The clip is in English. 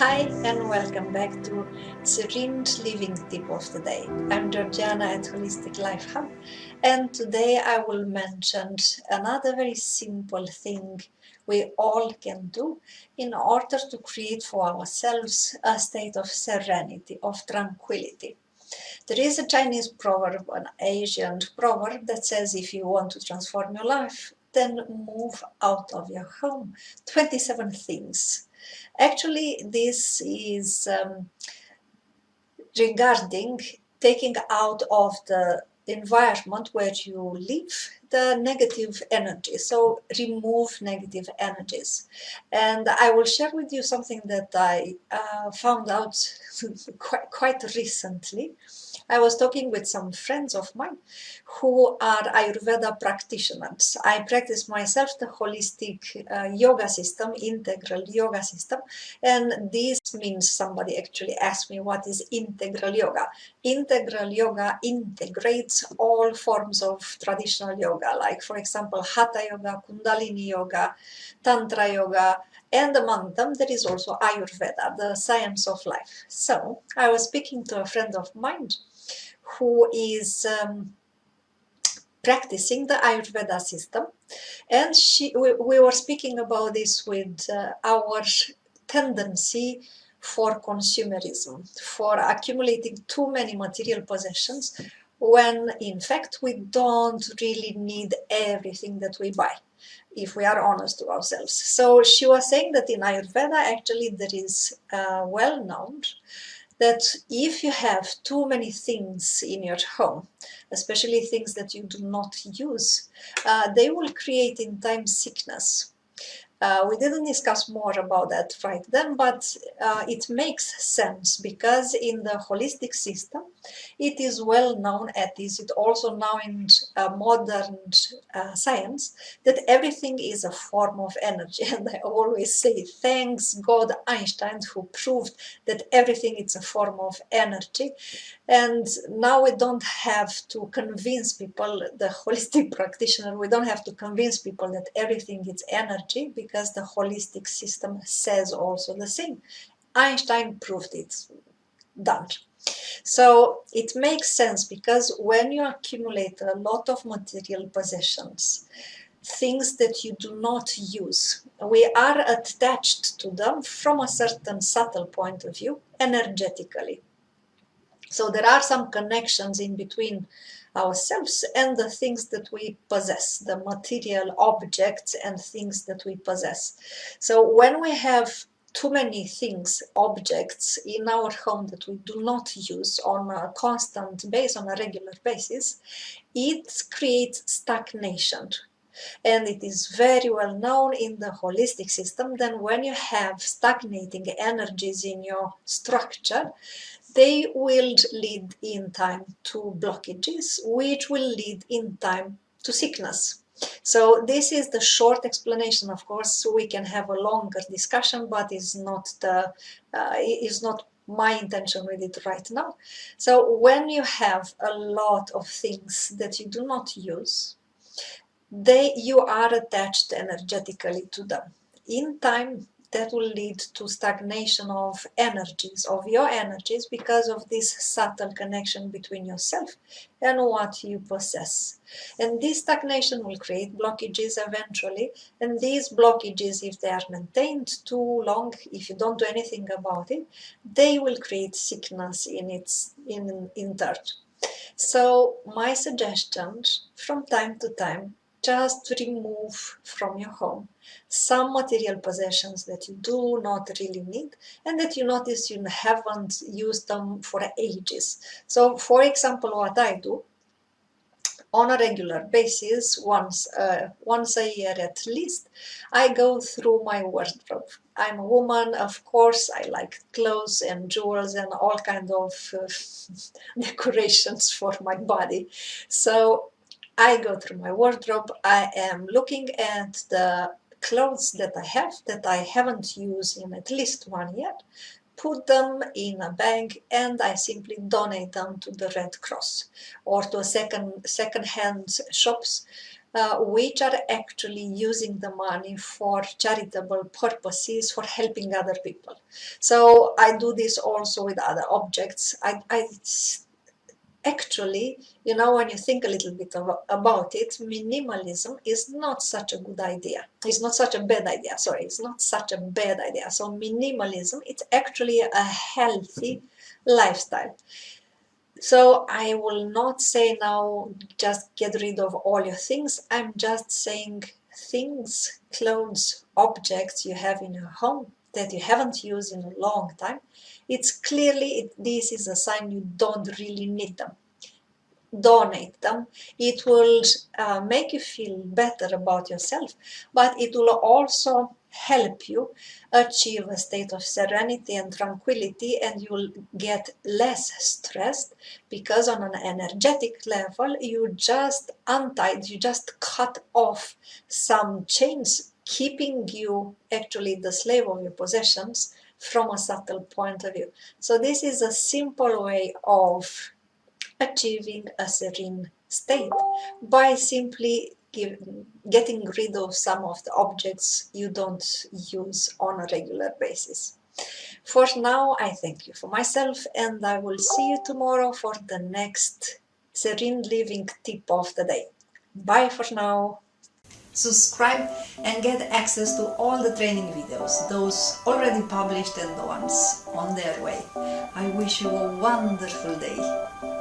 Hi and welcome back to Serene Living Tip of the Day. I'm Georgiana at Holistic Life Hub, and today I will mention another very simple thing we all can do in order to create for ourselves a state of serenity, of tranquility. There is a Chinese proverb, an Asian proverb that says if you want to transform your life, then move out of your home. 27 things. Actually, this is regarding taking out of the environment where you live the negative energy. So remove negative energies. And I will share with you something that I found out quite recently. I was talking with some friends of mine who are Ayurveda practitioners. I practice myself the holistic yoga system, integral yoga system, and this means somebody actually asked me what is integral yoga. Integral yoga integrates all forms of traditional yoga, like for example Hatha yoga, Kundalini yoga, Tantra yoga, and among them there is also Ayurveda, the science of life. So I was speaking to a friend of mine who is practicing the Ayurveda system, and we were speaking about this with our tendency for consumerism, for accumulating too many material possessions, when in fact we don't really need everything that we buy, if we are honest to ourselves. So she was saying that in Ayurveda actually there is well known that if you have too many things in your home, especially things that you do not use, they will create in time sickness. We didn't discuss more about that right then, but it makes sense because in the holistic system, it is well known, at is it also now in modern science, that everything is a form of energy. And I always say, thanks God Einstein, who proved that everything is a form of energy. And now we don't have to convince people, the holistic practitioner, we don't have to convince people that everything is energy, because the holistic system says also the same. Einstein proved it. Done. So it makes sense, because when you accumulate a lot of material possessions, things that you do not use, we are attached to them from a certain subtle point of view, energetically. So there are some connections in between ourselves and the things that we possess, the material objects and things that we possess. So when we have too many things, objects in our home that we do not use on a constant basis, on a regular basis, it creates stagnation. And it is very well known in the holistic system that when you have stagnating energies in your structure, they will lead in time to blockages, which will lead in time to sickness. So this is the short explanation. Of course, we can have a longer discussion, but is not my intention with it right now. So when you have a lot of things that you do not use, you are attached energetically to them. In time, that will lead to stagnation of energies, of your energies, because of this subtle connection between yourself and what you possess. And this stagnation will create blockages eventually, and these blockages, if they are maintained too long, if you don't do anything about it, they will create sickness in turn. So my suggestion, from time to time, just to remove from your home some material possessions that you do not really need and that you notice you haven't used them for ages. So for example, what I do on a regular basis, once a year at least, I go through my wardrobe. I'm a woman, of course, I like clothes and jewels and all kind of decorations for my body. So I go through my wardrobe, I am looking at the clothes that I have that I haven't used in at least 1 year, put them in a bag, and I simply donate them to the Red Cross or to second-hand shops which are actually using the money for charitable purposes, for helping other people. So I do this also with other objects. I actually, when you think a little bit about it, minimalism is not such a good idea. It's not such a bad idea. Sorry, it's not such a bad idea. So minimalism, it's actually a healthy lifestyle. So I will not say now just get rid of all your things. I'm just saying things, clothes, objects you have in your home that you haven't used in a long time. It's clearly, this is a sign you don't really need them. Donate them. It will make you feel better about yourself, but it will also help you achieve a state of serenity and tranquility, and you will get less stressed, because on an energetic level you just untied, you just cut off some chains keeping you actually the slave of your possessions from a subtle point of view. So this is a simple way of achieving a serene state by simply getting rid of some of the objects you don't use on a regular basis. For now, I thank you for myself, and I will see you tomorrow for the next serene living tip of the day. Bye for now. Subscribe and get access to all the training videos, those already published and the ones on their way. I wish you a wonderful day.